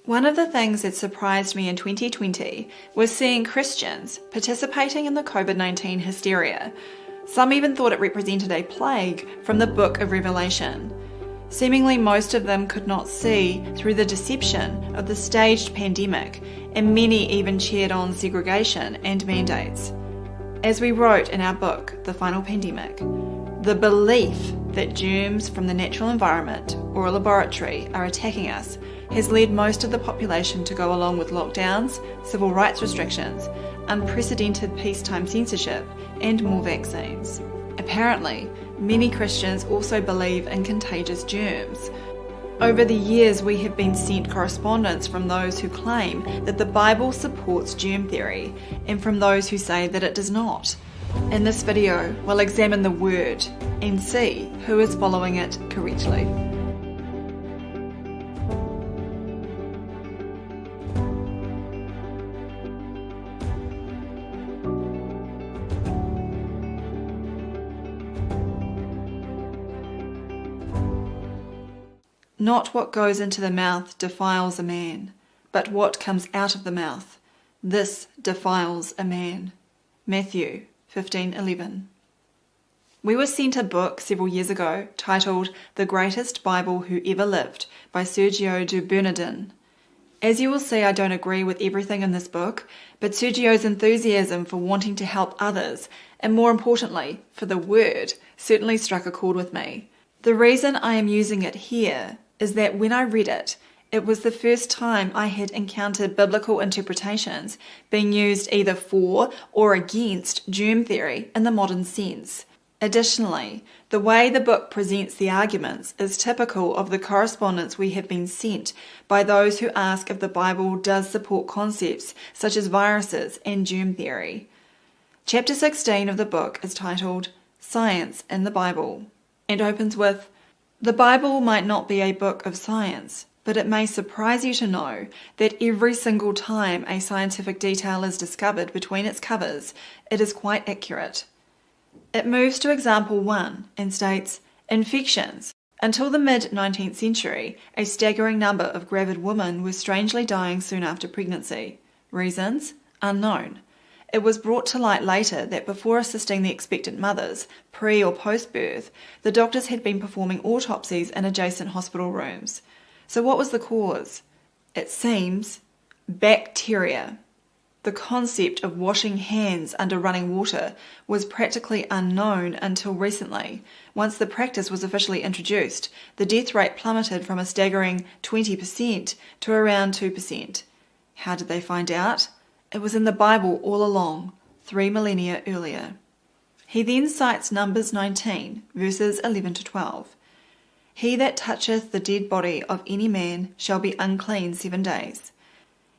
One of the things that surprised me in 2020 was seeing Christians participating in the COVID-19 hysteria. Some even thought it represented a plague from the book of Revelation. Seemingly most of them could not see through the deception of the staged pandemic, and many even cheered on segregation and mandates. As we wrote in our book, The Final Pandemic, the belief that germs from the natural environment or a laboratory are attacking us has led most of the population to go along with lockdowns, civil rights restrictions, unprecedented peacetime censorship, and more vaccines. Apparently, many Christians also believe in contagious germs. Over the years, we have been sent correspondence from those who claim that the Bible supports germ theory and from those who say that it does not. In this video, we'll examine the Word and see who is following it correctly. Not what goes into the mouth defiles a man, but what comes out of the mouth, this defiles a man. Matthew 15:11. We were sent a book several years ago titled The Greatest Bible Who Ever Lived by Sergio de Bernardin. As you will see, I don't agree with everything in this book, but Sergio's enthusiasm for wanting to help others, and more importantly, for the Word, certainly struck a chord with me. The reason I am using it here is that when I read it, it was the first time I had encountered biblical interpretations being used either for or against germ theory in the modern sense. Additionally, the way the book presents the arguments is typical of the correspondence we have been sent by those who ask if the Bible does support concepts such as viruses and germ theory. Chapter 16 of the book is titled Science in the Bible and opens with, "The Bible might not be a book of science, but it may surprise you to know that every single time a scientific detail is discovered between its covers, it is quite accurate." It moves to example 1 and states, "Infections. Until the mid-19th century, a staggering number of gravid women were strangely dying soon after pregnancy. Reasons? Unknown. It was brought to light later that before assisting the expectant mothers, pre- or post-birth, the doctors had been performing autopsies in adjacent hospital rooms. So what was the cause? It seems bacteria. The concept of washing hands under running water was practically unknown until recently. Once the practice was officially introduced, the death rate plummeted from a staggering 20% to around 2%. How did they find out? It was in the Bible all along, 3 millennia earlier." He then cites Numbers 19, verses 11 to 12. "He that toucheth the dead body of any man shall be unclean 7 days.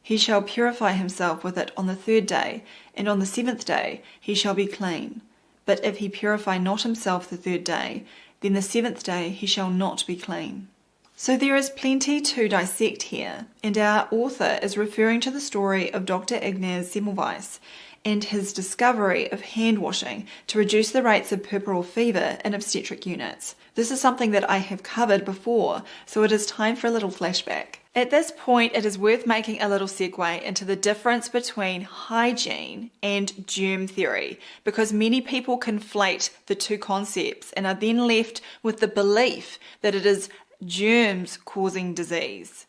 He shall purify himself with it on the 3rd day, and on the 7th day he shall be clean. But if he purify not himself the 3rd day, then the 7th day he shall not be clean." So there is plenty to dissect here, and our author is referring to the story of Dr. Ignaz Semmelweis and his discovery of hand washing to reduce the rates of puerperal fever in obstetric units. This is something that I have covered before, so it is time for a little flashback. At this point, it is worth making a little segue into the difference between hygiene and germ theory, because many people conflate the two concepts and are then left with the belief that it is germs causing disease.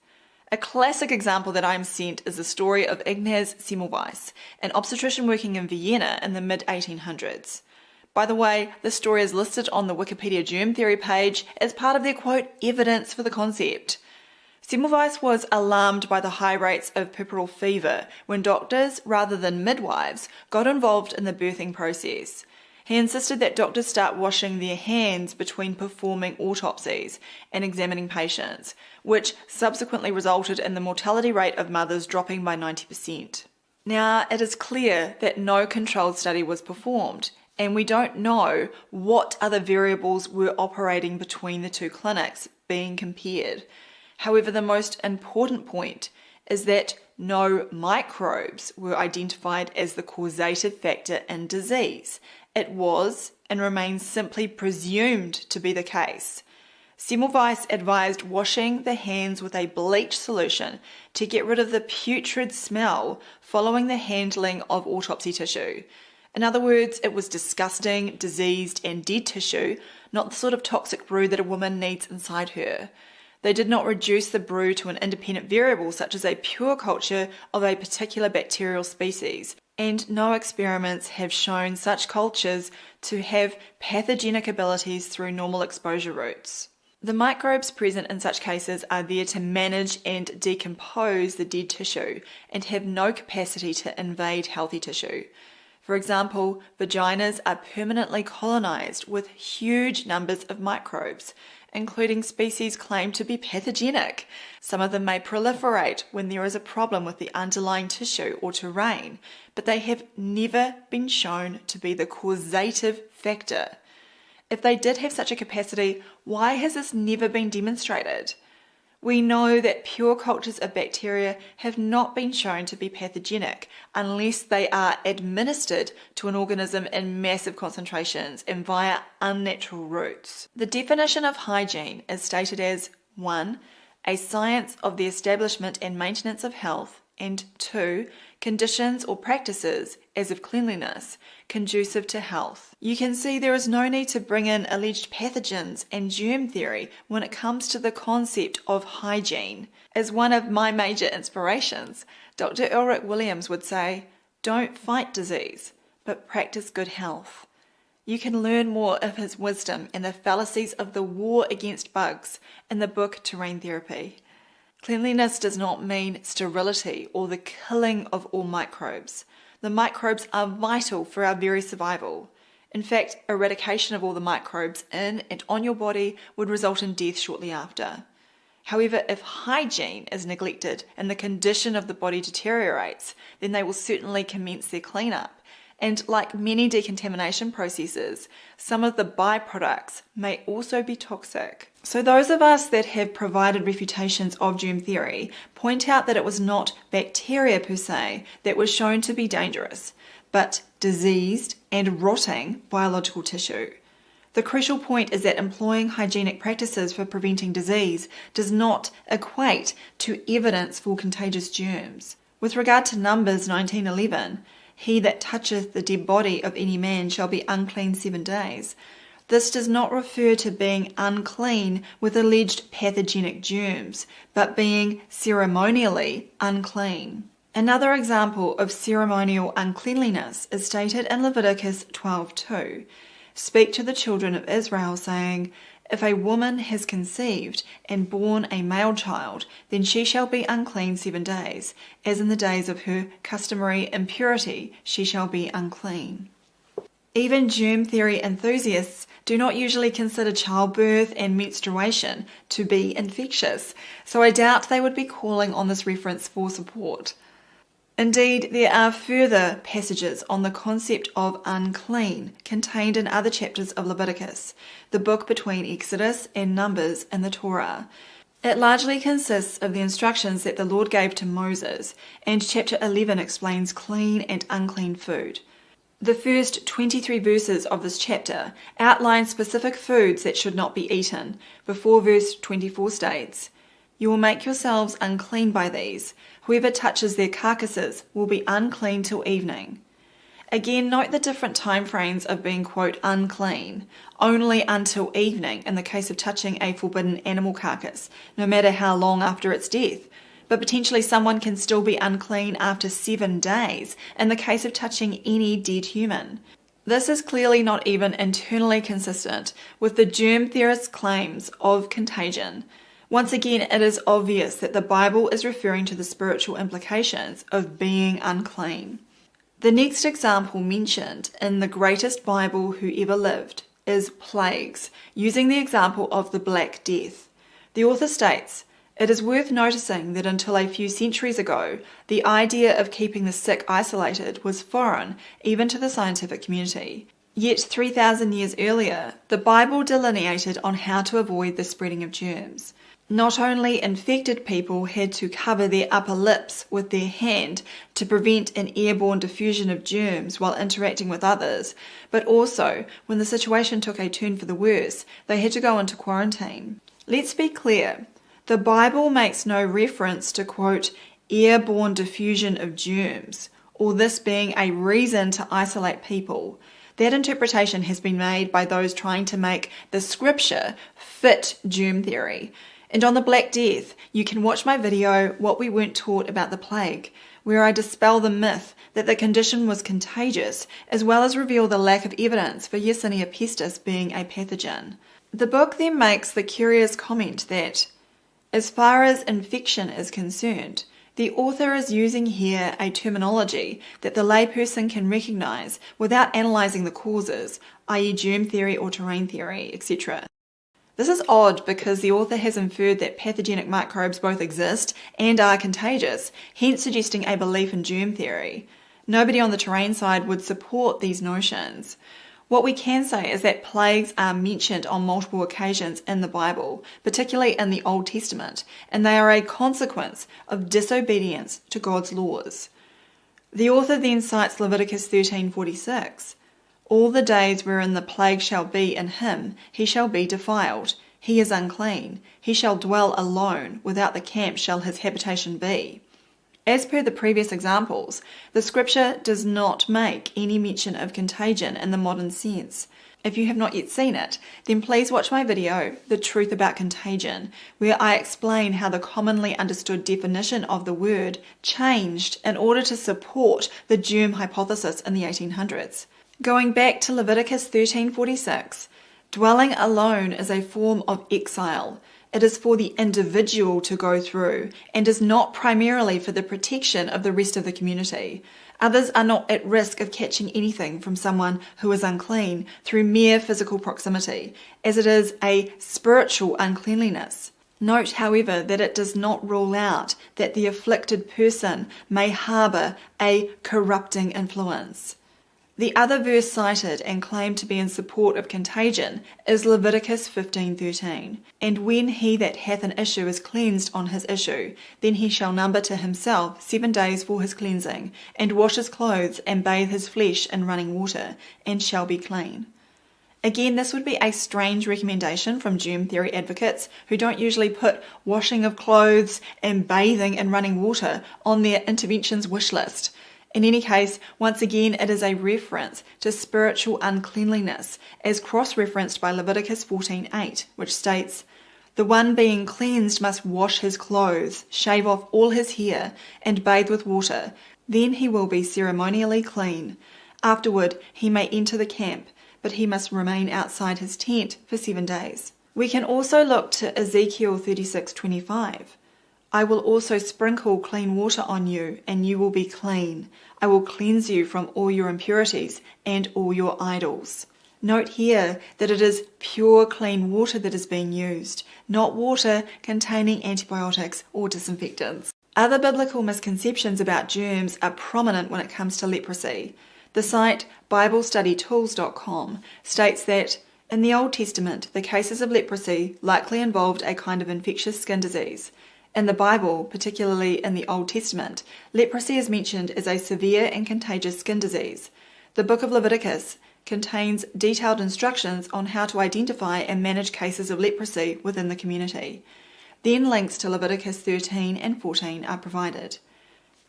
A classic example that I'm sent is the story of Ignaz Semmelweis, an obstetrician working in Vienna in the mid-1800s. By the way, this story is listed on the Wikipedia germ theory page as part of their quote, evidence for the concept. Semmelweis was alarmed by the high rates of puerperal fever when doctors, rather than midwives, got involved in the birthing process. He insisted that doctors start washing their hands between performing autopsies and examining patients, which subsequently resulted in the mortality rate of mothers dropping by 90%. Now, it is clear that no controlled study was performed, and we don't know what other variables were operating between the two clinics being compared. However, the most important point is that no microbes were identified as the causative factor in disease. It was and remains simply presumed to be the case. Semmelweis advised washing the hands with a bleach solution to get rid of the putrid smell following the handling of autopsy tissue. In other words, it was disgusting, diseased, and dead tissue, not the sort of toxic brew that a woman needs inside her. They did not reduce the brew to an independent variable such as a pure culture of a particular bacterial species, and no experiments have shown such cultures to have pathogenic abilities through normal exposure routes. The microbes present in such cases are there to manage and decompose the dead tissue and have no capacity to invade healthy tissue. For example, vaginas are permanently colonized with huge numbers of microbes, including species claimed to be pathogenic. Some of them may proliferate when there is a problem with the underlying tissue or terrain, but they have never been shown to be the causative factor. If they did have such a capacity, why has this never been demonstrated? We know that pure cultures of bacteria have not been shown to be pathogenic unless they are administered to an organism in massive concentrations and via unnatural routes. The definition of hygiene is stated as 1. A science of the establishment and maintenance of health, and 2. Conditions or practices, as of cleanliness, conducive to health. You can see there is no need to bring in alleged pathogens and germ theory when it comes to the concept of hygiene. As one of my major inspirations, Dr. Ulrich Williams would say, "Don't fight disease, but practice good health." You can learn more of his wisdom and the fallacies of the war against bugs in the book Terrain Therapy. Cleanliness does not mean sterility or the killing of all microbes. The microbes are vital for our very survival. In fact, eradication of all the microbes in and on your body would result in death shortly after. However, if hygiene is neglected and the condition of the body deteriorates, then they will certainly commence their cleanup. And like many decontamination processes, some of the byproducts may also be toxic. So those of us that have provided refutations of germ theory point out that it was not bacteria per se that was shown to be dangerous, but diseased and rotting biological tissue. The crucial point is that employing hygienic practices for preventing disease does not equate to evidence for contagious germs. With regard to Numbers 19:11, "He that toucheth the dead body of any man shall be unclean 7 days." This does not refer to being unclean with alleged pathogenic germs, but being ceremonially unclean. Another example of ceremonial uncleanliness is stated in Leviticus 12:2. "Speak to the children of Israel, saying, If a woman has conceived and borne a male child, then she shall be unclean 7 days. As in the days of her customary impurity, she shall be unclean." Even germ theory enthusiasts do not usually consider childbirth and menstruation to be infectious, so I doubt they would be calling on this reference for support. Indeed, there are further passages on the concept of unclean contained in other chapters of Leviticus, the book between Exodus and Numbers in the Torah. It largely consists of the instructions that the Lord gave to Moses, and chapter 11 explains clean and unclean food. The first 23 verses of this chapter outline specific foods that should not be eaten, before verse 24 states, "You will make yourselves unclean by these. Whoever touches their carcasses will be unclean till evening." Again, note the different time frames of being, quote, unclean, only until evening in the case of touching a forbidden animal carcass, no matter how long after its death. But potentially someone can still be unclean after 7 days in the case of touching any dead human. This is clearly not even internally consistent with the germ theorists' claims of contagion. Once again, it is obvious that the Bible is referring to the spiritual implications of being unclean. The next example mentioned in the greatest Bible who ever lived is plagues, using the example of the Black Death. The author states, "It is worth noticing that until a few centuries ago, the idea of keeping the sick isolated was foreign even to the scientific community. Yet 3,000 years earlier, the Bible delineated on how to avoid the spreading of germs. Not only infected people had to cover their upper lips with their hand to prevent an airborne diffusion of germs while interacting with others, but also, when the situation took a turn for the worse, they had to go into quarantine. Let's be clear. The Bible makes no reference to, quote, airborne diffusion of germs, or this being a reason to isolate people. That interpretation has been made by those trying to make the scripture fit germ theory. And on the Black Death, you can watch my video, What We Weren't Taught About the Plague, where I dispel the myth that the condition was contagious, as well as reveal the lack of evidence for Yersinia pestis being a pathogen. The book then makes the curious comment that, as far as infection is concerned, the author is using here a terminology that the layperson can recognize without analysing the causes, i.e. germ theory or terrain theory, etc. This is odd because the author has inferred that pathogenic microbes both exist and are contagious, hence suggesting a belief in germ theory. Nobody on the terrain side would support these notions. What we can say is that plagues are mentioned on multiple occasions in the Bible, particularly in the Old Testament, and they are a consequence of disobedience to God's laws. The author then cites Leviticus 13:46. All the days wherein the plague shall be in him, he shall be defiled. He is unclean. He shall dwell alone. Without the camp shall his habitation be. As per the previous examples, the scripture does not make any mention of contagion in the modern sense. If you have not yet seen it, then please watch my video, The Truth About Contagion, where I explain how the commonly understood definition of the word changed in order to support the germ hypothesis in the 1800s. Going back to Leviticus 13:46, dwelling alone is a form of exile. It is for the individual to go through and is not primarily for the protection of the rest of the community. Others are not at risk of catching anything from someone who is unclean through mere physical proximity, as it is a spiritual uncleanliness. Note, however, that it does not rule out that the afflicted person may harbour a corrupting influence. The other verse cited and claimed to be in support of contagion is Leviticus 15:13. And when he that hath an issue is cleansed on his issue, then he shall number to himself 7 days for his cleansing, and wash his clothes, and bathe his flesh in running water, and shall be clean. Again, this would be a strange recommendation from germ theory advocates who don't usually put washing of clothes and bathing in running water on their interventions wish list. In any case, once again, it is a reference to spiritual uncleanliness, as cross-referenced by Leviticus 14:8, which states, "The one being cleansed must wash his clothes, shave off all his hair, and bathe with water. Then he will be ceremonially clean. Afterward, he may enter the camp, but he must remain outside his tent for 7 days." We can also look to Ezekiel 36:25. "I will also sprinkle clean water on you, and you will be clean. I will cleanse you from all your impurities and all your idols." Note here that it is pure clean water that is being used, not water containing antibiotics or disinfectants. Other biblical misconceptions about germs are prominent when it comes to leprosy. The site BibleStudyTools.com states that in the Old Testament, the cases of leprosy likely involved a kind of infectious skin disease. In the Bible, particularly in the Old Testament, leprosy is mentioned as a severe and contagious skin disease. The book of Leviticus contains detailed instructions on how to identify and manage cases of leprosy within the community. Then links to Leviticus 13 and 14 are provided.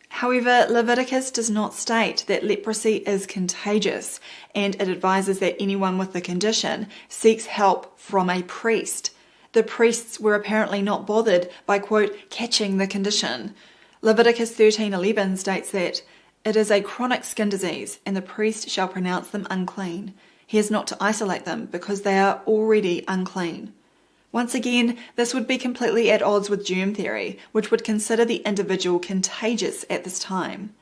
However, Leviticus does not state that leprosy is contagious, and it advises that anyone with the condition seeks help from a priest. The priests were apparently not bothered by, quote, catching the condition. Leviticus 13:11 states that it is a chronic skin disease, and the priest shall pronounce them unclean. He is not to isolate them because they are already unclean. Once again, this would be completely at odds with germ theory, which would consider the individual contagious at this time.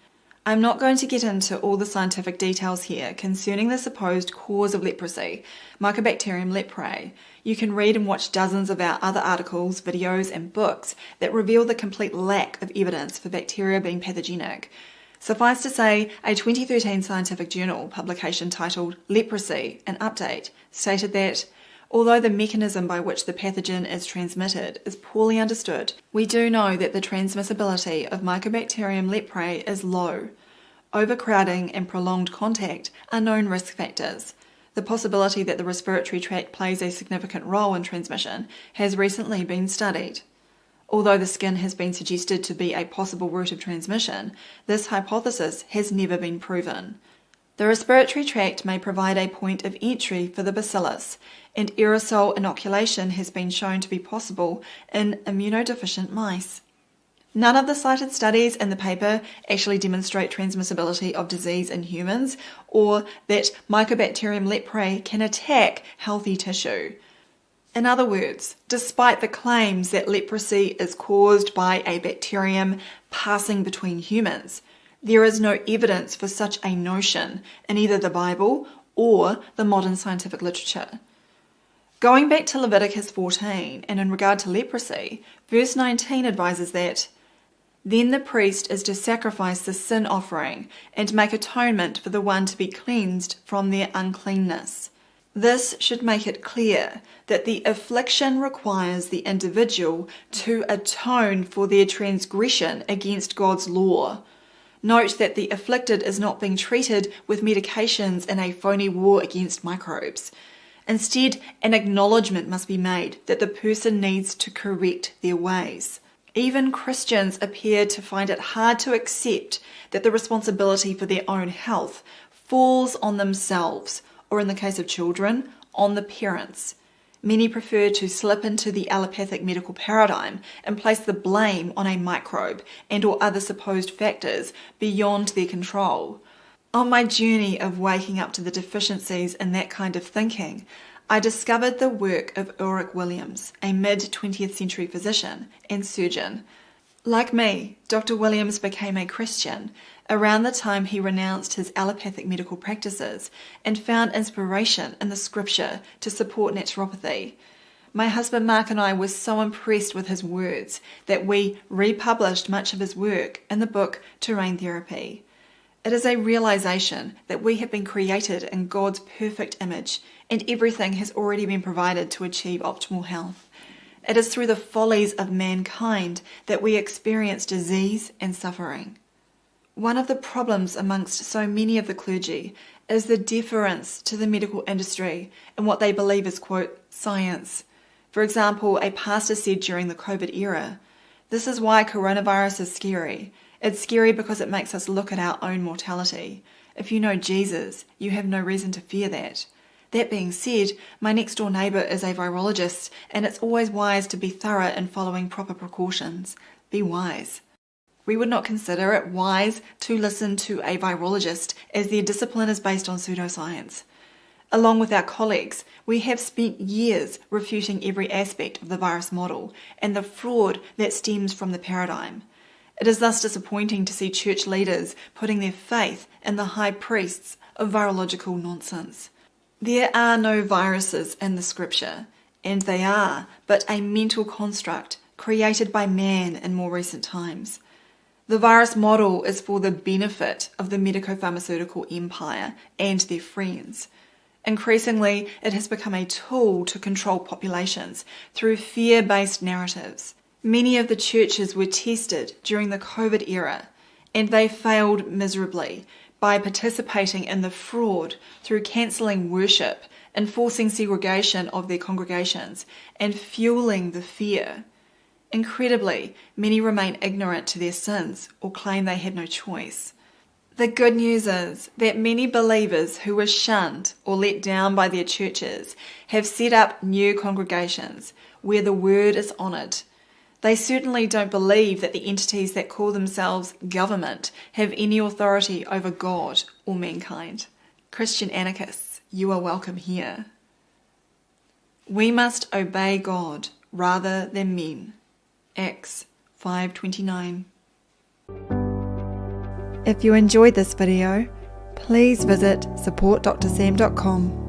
I'm not going to get into all the scientific details here concerning the supposed cause of leprosy, Mycobacterium leprae. You can read and watch dozens of our other articles, videos, and books that reveal the complete lack of evidence for bacteria being pathogenic. Suffice to say, a 2013 scientific journal publication titled Leprosy, an Update, stated that although the mechanism by which the pathogen is transmitted is poorly understood, we do know that the transmissibility of Mycobacterium leprae is low. Overcrowding and prolonged contact are known risk factors. The possibility that the respiratory tract plays a significant role in transmission has recently been studied. Although the skin has been suggested to be a possible route of transmission, this hypothesis has never been proven. The respiratory tract may provide a point of entry for the bacillus, and aerosol inoculation has been shown to be possible in immunodeficient mice. None of the cited studies in the paper actually demonstrate transmissibility of disease in humans or that Mycobacterium leprae can attack healthy tissue. In other words, despite the claims that leprosy is caused by a bacterium passing between humans, there is no evidence for such a notion in either the Bible or the modern scientific literature. Going back to Leviticus 14, and in regard to leprosy, verse 19 advises that, "Then the priest is to sacrifice the sin offering and make atonement for the one to be cleansed from their uncleanness." This should make it clear that the affliction requires the individual to atone for their transgression against God's law. Note that the afflicted is not being treated with medications in a phony war against microbes. Instead, an acknowledgement must be made that the person needs to correct their ways. Even Christians appear to find it hard to accept that the responsibility for their own health falls on themselves, or in the case of children, on the parents. Many prefer to slip into the allopathic medical paradigm and place the blame on a microbe and or other supposed factors beyond their control. On my journey of waking up to the deficiencies in that kind of thinking, I discovered the work of Ulrich Williams, a mid-20th century physician and surgeon. Like me, Dr. Williams became a Christian around the time he renounced his allopathic medical practices and found inspiration in the scripture to support naturopathy. My husband Mark and I were so impressed with his words that we republished much of his work in the book Terrain Therapy. It is a realization that we have been created in God's perfect image and everything has already been provided to achieve optimal health. It is through the follies of mankind that we experience disease and suffering. One of the problems amongst so many of the clergy is the deference to the medical industry and what they believe is, quote, science. For example, a pastor said during the COVID era, "This is why coronavirus is scary. It's scary because it makes us look at our own mortality. If you know Jesus, you have no reason to fear that. That being said, my next door neighbour is a virologist, and it's always wise to be thorough in following proper precautions. Be wise." We would not consider it wise to listen to a virologist as their discipline is based on pseudoscience. Along with our colleagues, we have spent years refuting every aspect of the virus model and the fraud that stems from the paradigm. It is thus disappointing to see church leaders putting their faith in the high priests of virological nonsense. There are no viruses in the scripture, and they are but a mental construct created by man in more recent times. The virus model is for the benefit of the medico-pharmaceutical empire and their friends. Increasingly, it has become a tool to control populations through fear-based narratives. Many of the churches were tested during the COVID era, and they failed miserably by participating in the fraud through cancelling worship, enforcing segregation of their congregations, and fueling the fear. Incredibly, many remain ignorant to their sins or claim they had no choice. The good news is that many believers who were shunned or let down by their churches have set up new congregations where the word is honoured. They certainly don't believe that the entities that call themselves government have any authority over God or mankind. Christian anarchists, you are welcome here. We must obey God rather than men. Acts 5:29. If you enjoyed this video, please visit supportdrsam.com.